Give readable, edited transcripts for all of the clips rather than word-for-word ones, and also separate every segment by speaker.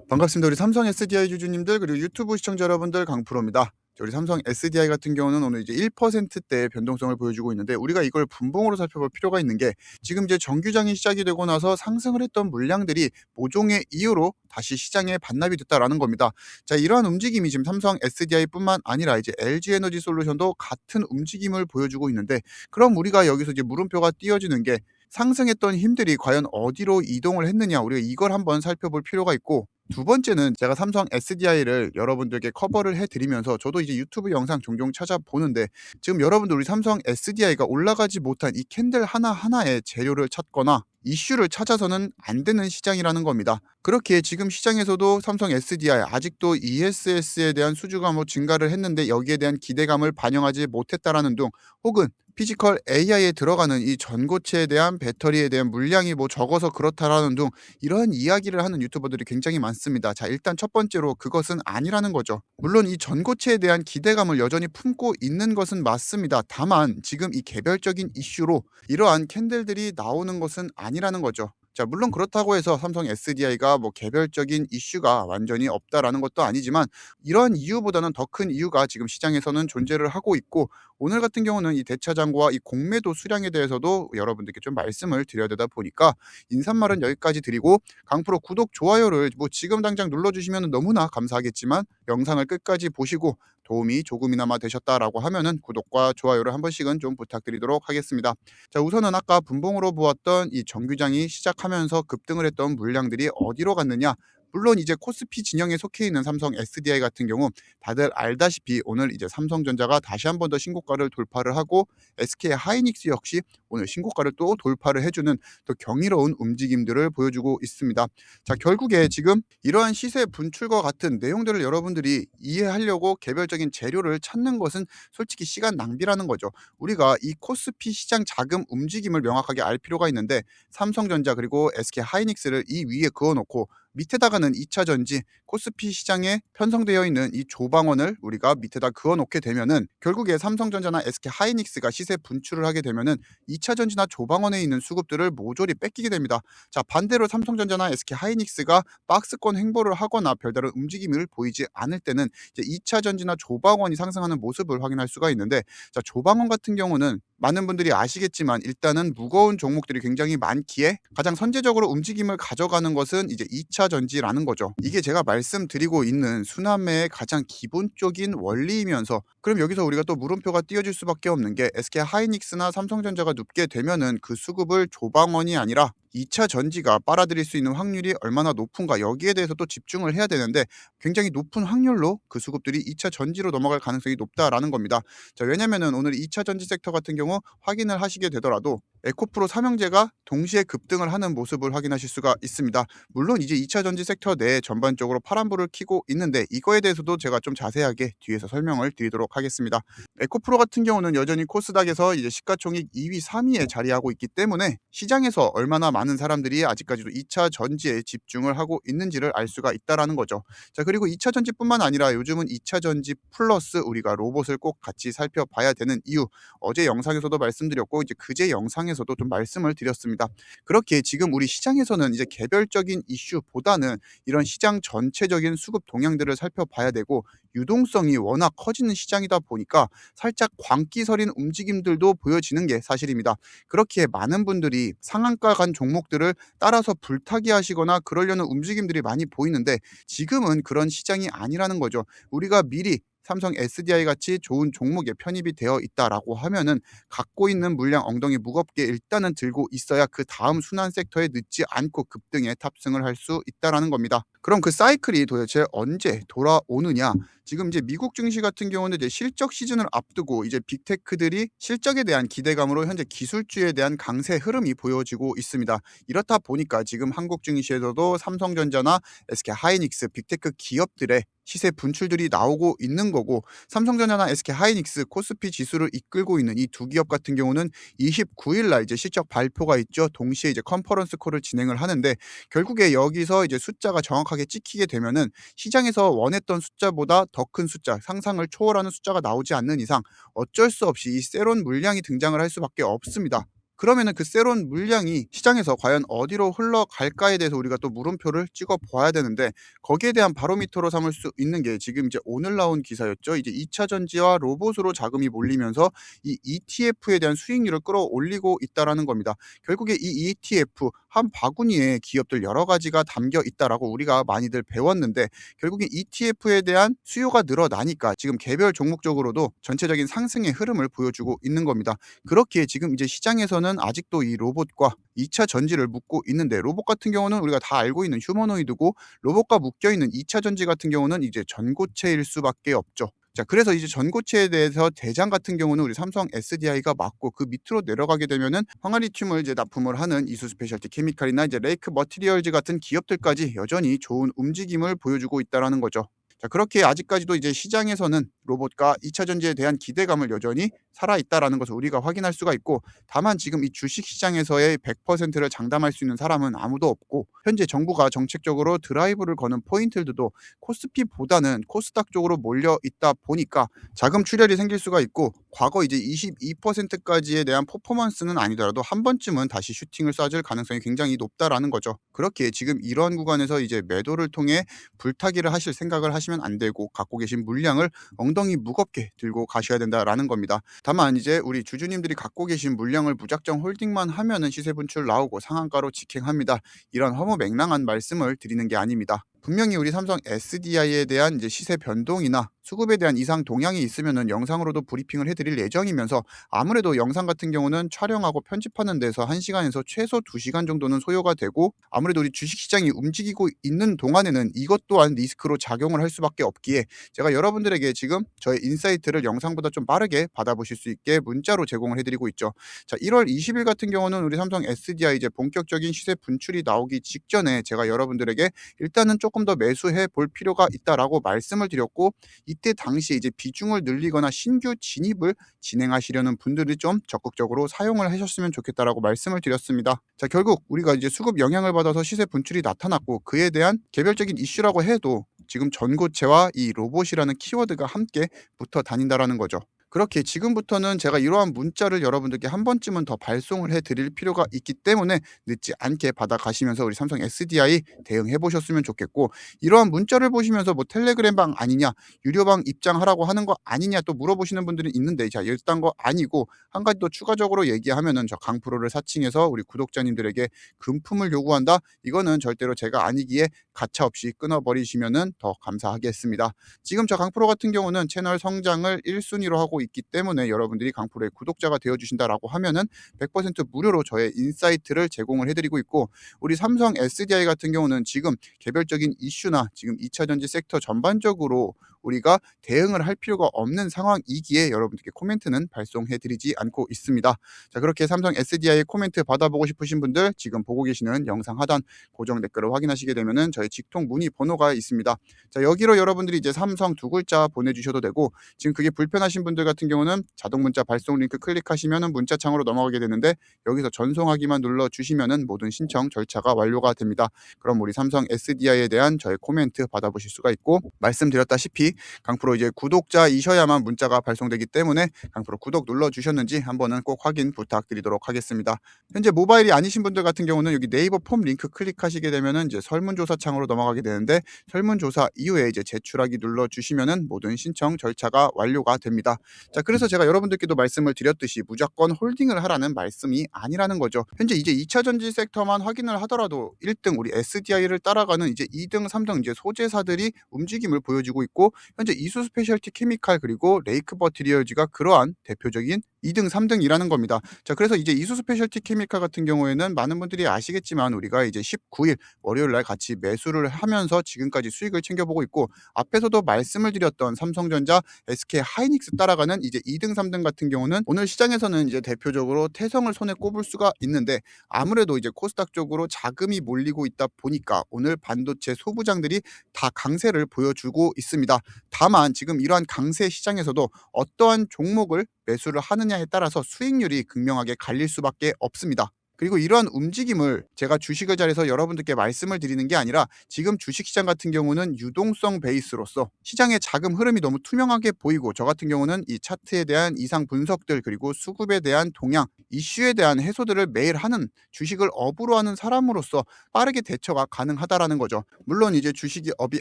Speaker 1: 반갑습니다. 우리 삼성 SDI 주주님들 그리고 유튜브 시청자 여러분들 강프로입니다. 우리 삼성 SDI 같은 경우는 오늘 이제 1%대의 변동성을 보여주고 있는데 우리가 이걸 분봉으로 살펴볼 필요가 있는 게 지금 이제 정규장이 시작이 되고 나서 상승을 했던 물량들이 모종의 이유로 다시 시장에 반납이 됐다라는 겁니다. 자, 이러한 움직임이 지금 삼성 SDI뿐만 아니라 이제 LG에너지 솔루션도 같은 움직임을 보여주고 있는데 그럼 우리가 여기서 이제 물음표가 띄어지는 게 상승했던 힘들이 과연 어디로 이동을 했느냐 우리가 이걸 한번 살펴볼 필요가 있고 두 번째는 제가 삼성 SDI를 여러분들께 커버를 해드리면서 저도 이제 유튜브 영상 종종 찾아보는데 지금 여러분들 우리 삼성 SDI가 올라가지 못한 이 캔들 하나하나의 재료를 찾거나 이슈를 찾아서는 안 되는 시장이라는 겁니다. 그렇게 지금 시장에서도 삼성 SDI 아직도 ESS에 대한 수주가 증가를 했는데 여기에 대한 기대감을 반영하지 못했다라는 둥 혹은 피지컬 AI에 들어가는 이 전고체에 대한 배터리에 대한 물량이 적어서 그렇다라는 둥 이러한 이야기를 하는 유튜버들이 굉장히 많습니다. 자, 일단 첫 번째로 그것은 아니라는 거죠. 물론 이 전고체에 대한 기대감을 여전히 품고 있는 것은 맞습니다. 다만 지금 이 개별적인 이슈로 이러한 캔들들이 나오는 것은 아니라는 거죠. 자, 물론 그렇다고 해서 삼성 SDI가 개별적인 이슈가 완전히 없다라는 것도 아니지만 이러한 이유보다는 더 큰 이유가 지금 시장에서는 존재를 하고 있고 오늘 같은 경우는 이 대차장과 이 공매도 수량에 대해서도 여러분들께 좀 말씀을 드려야 되다 보니까 인사말은 여기까지 드리고 강프로 구독, 좋아요를 지금 당장 눌러주시면 너무나 감사하겠지만 영상을 끝까지 보시고 도움이 조금이나마 되셨다라고 하면은 구독과 좋아요를 한 번씩은 좀 부탁드리도록 하겠습니다. 자, 우선은 아까 분봉으로 보았던 이 정규장이 시작하면서 급등을 했던 물량들이 어디로 갔느냐? 물론 이제 코스피 진영에 속해 있는 삼성 SDI 같은 경우 다들 알다시피 오늘 이제 삼성전자가 다시 한 번 더 신고가를 돌파를 하고 SK 하이닉스 역시 오늘 신고가를 또 돌파를 해주는 또 경이로운 움직임들을 보여주고 있습니다. 자, 결국에 지금 이러한 시세 분출과 같은 내용들을 여러분들이 이해하려고 개별적인 재료를 찾는 것은 솔직히 시간 낭비라는 거죠. 우리가 이 코스피 시장 자금 움직임을 명확하게 알 필요가 있는데 삼성전자 그리고 SK 하이닉스를 이 위에 그어놓고 밑에다가는 2차 전지 코스피 시장에 편성되어 있는 이 조방원을 우리가 밑에다 그어놓게 되면은 결국에 삼성전자나 SK 하이닉스가 시세 분출을 하게 되면은 2차 전지나 조방원에 있는 수급들을 모조리 뺏기게 됩니다. 자, 반대로 삼성전자나 SK 하이닉스가 박스권 횡보를 하거나 별다른 움직임을 보이지 않을 때는 이제 2차 전지나 조방원이 상승하는 모습을 확인할 수가 있는데 자, 조방원 같은 경우는 많은 분들이 아시겠지만 일단은 무거운 종목들이 굉장히 많기에 가장 선제적으로 움직임을 가져가는 것은 이제 2차 전지라는 거죠. 이게 제가 말씀드리고 있는 순환매의 가장 기본적인 원리이면서 그럼 여기서 우리가 또 물음표가 띄어질 수밖에 없는 게 SK 하이닉스나 삼성전자가 눕게 되면은 그 수급을 조방원이 아니라 2차 전지가 빨아들일 수 있는 확률이 얼마나 높은가 여기에 대해서 또 집중을 해야 되는데 굉장히 높은 확률로 그 수급들이 2차 전지로 넘어갈 가능성이 높다라는 겁니다. 자, 왜냐면은 오늘 2차 전지 섹터 같은 경우 확인을 하시게 되더라도 에코프로 삼형제가 동시에 급등을 하는 모습을 확인하실 수가 있습니다. 물론 이제 2차 전지 섹터 내에 전반적으로 파란불을 켜고 있는데 이거에 대해서도 제가 좀 자세하게 뒤에서 설명을 드리도록 하겠습니다. 에코프로 같은 경우는 여전히 코스닥에서 이제 시가총액 2위, 3위에 자리하고 있기 때문에 시장에서 얼마나 많은 사람들이 아직까지도 2차 전지에 집중을 하고 있는지를 알 수가 있다라는 거죠. 자, 그리고 2차 전지뿐만 아니라 요즘은 2차 전지 플러스 우리가 로봇을 꼭 같이 살펴봐야 되는 이유 어제 영상에서도 말씀드렸고 이제 그제 영상에서도 좀 말씀을 드렸습니다. 그렇게 지금 우리 시장에서는 이제 개별적인 이슈보다는 이런 시장 전체적인 수급 동향들을 살펴봐야 되고 유동성이 워낙 커지는 시장이다 보니까 살짝 광기서린 움직임들도 보여지는 게 사실입니다. 그렇게 많은 분들이 상한가 간 종목들을 따라서 불타기 하시거나 그러려는 움직임들이 많이 보이는데 지금은 그런 시장이 아니라는 거죠. 우리가 미리 삼성 SDI 같이 좋은 종목에 편입이 되어 있다라고 하면은 갖고 있는 물량 엉덩이 무겁게 일단은 들고 있어야 그 다음 순환 섹터에 늦지 않고 급등에 탑승을 할 수 있다라는 겁니다. 그럼 그 사이클이 도대체 언제 돌아오느냐? 지금 이제 미국 증시 같은 경우는 이제 실적 시즌을 앞두고 이제 빅테크들이 실적에 대한 기대감으로 현재 기술주에 대한 강세 흐름이 보여지고 있습니다. 이렇다 보니까 지금 한국 증시에서도 삼성전자나 SK 하이닉스 빅테크 기업들의 시세 분출들이 나오고 있는 거고 삼성전자나 SK 하이닉스 코스피 지수를 이끌고 있는 이 두 기업 같은 경우는 29일 날 이제 실적 발표가 있죠. 동시에 이제 컨퍼런스 콜을 진행을 하는데 결국에 여기서 이제 숫자가 정확하게 찍히게 되면은 시장에서 원했던 숫자보다 더 큰 숫자, 상상을 초월하는 숫자가 나오지 않는 이상 어쩔 수 없이 이 세론 물량이 등장을 할 수밖에 없습니다. 그러면은 그 새로운 물량이 시장에서 과연 어디로 흘러갈까에 대해서 우리가 또 물음표를 찍어 보아야 되는데, 거기에 대한 바로미터로 삼을 수 있는 게 지금 이제 오늘 나온 기사였죠. 이제 2차 전지와 로봇으로 자금이 몰리면서 이 ETF에 대한 수익률을 끌어올리고 있다라는 겁니다. 결국에 이 ETF 한 바구니에 기업들 여러 가지가 담겨 있다라고 우리가 많이들 배웠는데, 결국에 ETF에 대한 수요가 늘어나니까 지금 개별 종목적으로도 전체적인 상승의 흐름을 보여주고 있는 겁니다. 그렇기에 지금 이제 시장에서는 아직도 이 로봇과 2차 전지를 묶고 있는데, 로봇 같은 경우는 우리가 다 알고 있는 휴머노이드고, 로봇과 묶여 있는 2차 전지 같은 경우는 이제 전고체일 수밖에 없죠. 자, 그래서 이제 전고체에 대해서 대장 같은 경우는 우리 삼성 SDI가 맞고, 그 밑으로 내려가게 되면은 황화리튬을 이제 납품을 하는 이수 스페셜티 케미칼이나 이제 레이크 머티리얼즈 같은 기업들까지 여전히 좋은 움직임을 보여주고 있다라는 거죠. 자, 그렇게 아직까지도 이제 시장에서는 로봇과 2차 전지에 대한 기대감을 여전히 살아있다라는 것을 우리가 확인할 수가 있고, 다만 지금 이 주식 시장에서의 100%를 장담할 수 있는 사람은 아무도 없고, 현재 정부가 정책적으로 드라이브를 거는 포인트들도 코스피보다는 코스닥 쪽으로 몰려 있다 보니까 자금 출혈이 생길 수가 있고, 과거 이제 22%까지에 대한 퍼포먼스는 아니더라도 한 번쯤은 다시 슈팅을 쏴줄 가능성이 굉장히 높다라는 거죠. 그렇게 지금 이러한 구간에서 이제 매도를 통해 불타기를 하실 생각을 하시면 안 되고, 갖고 계신 물량을 엉덩이 무겁게 들고 가셔야 된다라는 겁니다. 다만 이제 우리 주주님들이 갖고 계신 물량을 무작정 홀딩만 하면은 시세 분출 나오고 상한가로 직행합니다. 이런 허무맹랑한 말씀을 드리는 게 아닙니다. 분명히 우리 삼성 SDI에 대한 이제 시세 변동이나 수급에 대한 이상 동향이 있으면은 영상으로도 브리핑을 해드릴 예정이면서, 아무래도 영상 같은 경우는 촬영하고 편집하는 데서 1시간에서 최소 2시간 정도는 소요가 되고, 아무래도 우리 주식시장이 움직이고 있는 동안에는 이것 또한 리스크로 작용을 할 수밖에 없기에, 제가 여러분들에게 지금 저의 인사이트를 영상보다 좀 빠르게 받아보실 수 있게 문자로 제공을 해드리고 있죠. 자, 1월 20일 같은 경우는 우리 삼성 SDI 이제 본격적인 시세 분출이 나오기 직전에 제가 여러분들에게 일단은 조금 더 매수해 볼 필요가 있다라고 말씀을 드렸고, 이때 당시에 이제 비중을 늘리거나 신규 진입을 진행하시려는 분들이 좀 적극적으로 사용을 하셨으면 좋겠다라고 말씀을 드렸습니다. 자, 결국 우리가 이제 수급 영향을 받아서 시세 분출이 나타났고, 그에 대한 개별적인 이슈라고 해도 지금 전고체와 이 로봇이라는 키워드가 함께 붙어 다닌다라는 거죠. 그렇게 지금부터는 제가 이러한 문자를 여러분들께 한 번쯤은 더 발송을 해드릴 필요가 있기 때문에 늦지 않게 받아가시면서 우리 삼성 SDI 대응해 보셨으면 좋겠고, 이러한 문자를 보시면서 뭐 텔레그램방 아니냐, 유료방 입장하라고 하는 거 아니냐 또 물어보시는 분들이 있는데, 자, 일단 거 아니고 한 가지 더 추가적으로 얘기하면은 저 강프로를 사칭해서 우리 구독자님들에게 금품을 요구한다, 이거는 절대로 제가 아니기에 가차없이 끊어버리시면은 더 감사하겠습니다. 지금 저 강프로 같은 경우는 채널 성장을 1순위로 하고 있기 때문에 여러분들이 강프로의 구독자가 되어주신다라고 하면은 100% 무료로 저의 인사이트를 제공을 해드리고 있고, 우리 삼성 SDI 같은 경우는 지금 개별적인 이슈나 지금 2차 전지 섹터 전반적으로 우리가 대응을 할 필요가 없는 상황이기에 여러분들께 코멘트는 발송해드리지 않고 있습니다. 자, 그렇게 삼성 SDI 코멘트 받아보고 싶으신 분들 지금 보고 계시는 영상 하단 고정 댓글을 확인하시게 되면은 저희 직통 문의 번호가 있습니다. 자, 여기로 여러분들이 이제 삼성 두 글자 보내주셔도 되고, 지금 그게 불편하신 분들 같은 경우는 자동 문자 발송 링크 클릭하시면은 문자창으로 넘어가게 되는데, 여기서 전송하기만 눌러주시면은 모든 신청 절차가 완료가 됩니다. 그럼 우리 삼성 SDI에 대한 저의 코멘트 받아보실 수가 있고, 말씀드렸다시피 강프로 이제 구독자이셔야만 문자가 발송되기 때문에 강프로 구독 눌러주셨는지 한번은 꼭 확인 부탁드리도록 하겠습니다. 현재 모바일이 아니신 분들 같은 경우는 여기 네이버 폼 링크 클릭하시게 되면은 이제 설문조사 창으로 넘어가게 되는데, 설문조사 이후에 이제 제출하기 눌러주시면은 모든 신청 절차가 완료가 됩니다. 자, 그래서 제가 여러분들께도 말씀을 드렸듯이 무조건 홀딩을 하라는 말씀이 아니라는 거죠. 현재 이제 2차 전지 섹터만 확인을 하더라도 1등 우리 SDI를 따라가는 이제 2등, 3등 이제 소재사들이 움직임을 보여주고 있고, 현재 이수 스페셜티 케미칼 그리고 레이크 머티리얼즈가 그러한 대표적인 2등, 3등이라는 겁니다. 자, 그래서 이제 이수 스페셜티 케미칼 같은 경우에는 많은 분들이 아시겠지만 우리가 이제 19일 월요일 날 같이 매수를 하면서 지금까지 수익을 챙겨보고 있고, 앞에서도 말씀을 드렸던 삼성전자, SK 하이닉스 따라가는 이제 2등, 3등 같은 경우는 오늘 시장에서는 이제 대표적으로 태성을 손에 꼽을 수가 있는데, 아무래도 이제 코스닥 쪽으로 자금이 몰리고 있다 보니까 오늘 반도체 소부장들이 다 강세를 보여주고 있습니다. 다만 지금 이러한 강세 시장에서도 어떠한 종목을 매수를 하느냐에 따라서 수익률이 극명하게 갈릴 수밖에 없습니다. 그리고 이러한 움직임을 제가 주식을 잘해서 여러분들께 말씀을 드리는 게 아니라 지금 주식시장 같은 경우는 유동성 베이스로서 시장의 자금 흐름이 너무 투명하게 보이고, 저 같은 경우는 이 차트에 대한 이상 분석들 그리고 수급에 대한 동향, 이슈에 대한 해소들을 매일 하는, 주식을 업으로 하는 사람으로서 빠르게 대처가 가능하다라는 거죠. 물론 이제 주식이 업이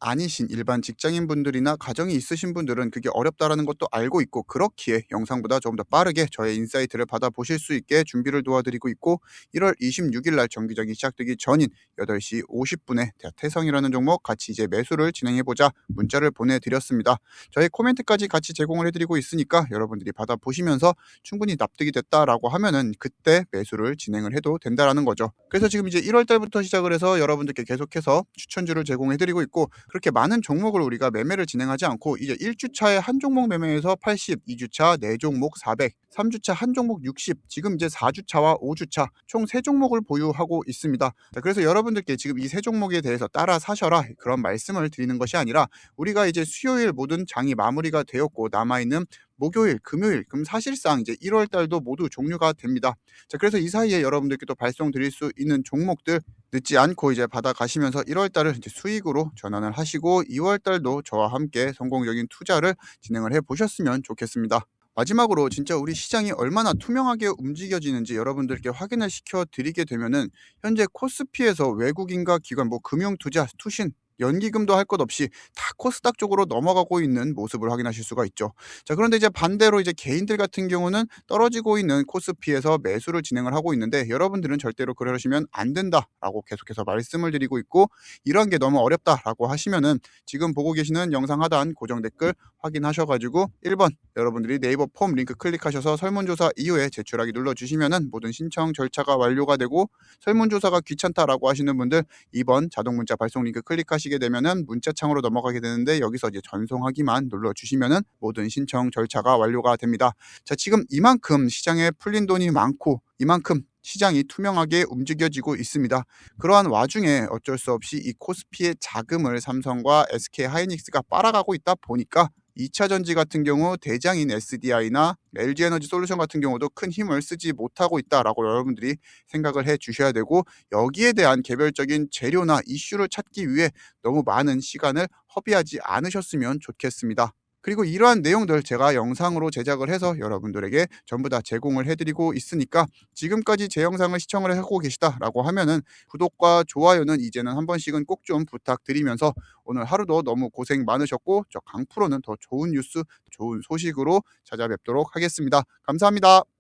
Speaker 1: 아니신 일반 직장인분들이나 가정이 있으신 분들은 그게 어렵다라는 것도 알고 있고, 그렇기에 영상보다 조금 더 빠르게 저의 인사이트를 받아보실 수 있게 준비를 도와드리고 있고, 1월 26일 날 정기적이 시작되기 전인 8시 50분에 태성이라는 종목 같이 이제 매수를 진행해보자 문자를 보내드렸습니다. 저희 코멘트까지 같이 제공을 해드리고 있으니까 여러분들이 받아보시면서 충분히 납득이 됐다라고 하면은 그때 매수를 진행을 해도 된다라는 거죠. 그래서 지금 이제 1월 달부터 시작을 해서 여러분들께 계속해서 추천주를 제공해드리고 있고, 그렇게 많은 종목을 우리가 매매를 진행하지 않고 이제 1주차에 한 종목 매매해서 80, 2주차 4종목 400, 3주차 한 종목 60, 지금 이제 4주차와 5주차 총 3종목을 보유하고 있습니다. 자, 그래서 여러분들께 지금 이 3종목에 대해서 따라 사셔라 그런 말씀을 드리는 것이 아니라, 우리가 이제 수요일 모든 장이 마무리가 되었고 남아있는 목요일, 금요일, 그럼 사실상 이제 1월 달도 모두 종료가 됩니다. 자, 그래서 이 사이에 여러분들께 또 발송드릴 수 있는 종목들 늦지 않고 이제 받아가시면서 1월 달을 이제 수익으로 전환을 하시고 2월 달도 저와 함께 성공적인 투자를 진행을 해 보셨으면 좋겠습니다. 마지막으로 진짜 우리 시장이 얼마나 투명하게 움직여지는지 여러분들께 확인을 시켜 드리게 되면은, 현재 코스피에서 외국인과 기관, 금융투자, 투신, 연기금도 할 것 없이 다 코스닥 쪽으로 넘어가고 있는 모습을 확인하실 수가 있죠. 자, 그런데 이제 반대로 이제 개인들 같은 경우는 떨어지고 있는 코스피에서 매수를 진행을 하고 있는데, 여러분들은 절대로 그러시면 안 된다라고 계속해서 말씀을 드리고 있고, 이런 게 너무 어렵다라고 하시면은 지금 보고 계시는 영상 하단 고정 댓글 확인하셔가지고 1번 여러분들이 네이버 폼 링크 클릭하셔서 설문조사 이후에 제출하기 눌러주시면은 모든 신청 절차가 완료가 되고, 설문조사가 귀찮다라고 하시는 분들 2번 자동 문자 발송 링크 클릭하시게 되면은 문자창으로 넘어가게 되는데, 여기서 이제 전송하기만 눌러주시면은 모든 신청 절차가 완료가 됩니다. 자, 지금 이만큼 시장에 풀린 돈이 많고 이만큼 시장이 투명하게 움직여지고 있습니다. 그러한 와중에 어쩔 수 없이 이 코스피의 자금을 삼성과 SK 하이닉스가 빨아가고 있다 보니까 2차 전지 같은 경우 대장인 SDI나 LG에너지 솔루션 같은 경우도 큰 힘을 쓰지 못하고 있다라고 여러분들이 생각을 해 주셔야 되고, 여기에 대한 개별적인 재료나 이슈를 찾기 위해 너무 많은 시간을 허비하지 않으셨으면 좋겠습니다. 그리고 이러한 내용들 제가 영상으로 제작을 해서 여러분들에게 전부 다 제공을 해드리고 있으니까, 지금까지 제 영상을 시청을 하고 계시다라고 하면은 구독과 좋아요는 이제는 한 번씩은 꼭 좀 부탁드리면서, 오늘 하루도 너무 고생 많으셨고 저 강프로는 더 좋은 뉴스, 좋은 소식으로 찾아뵙도록 하겠습니다. 감사합니다.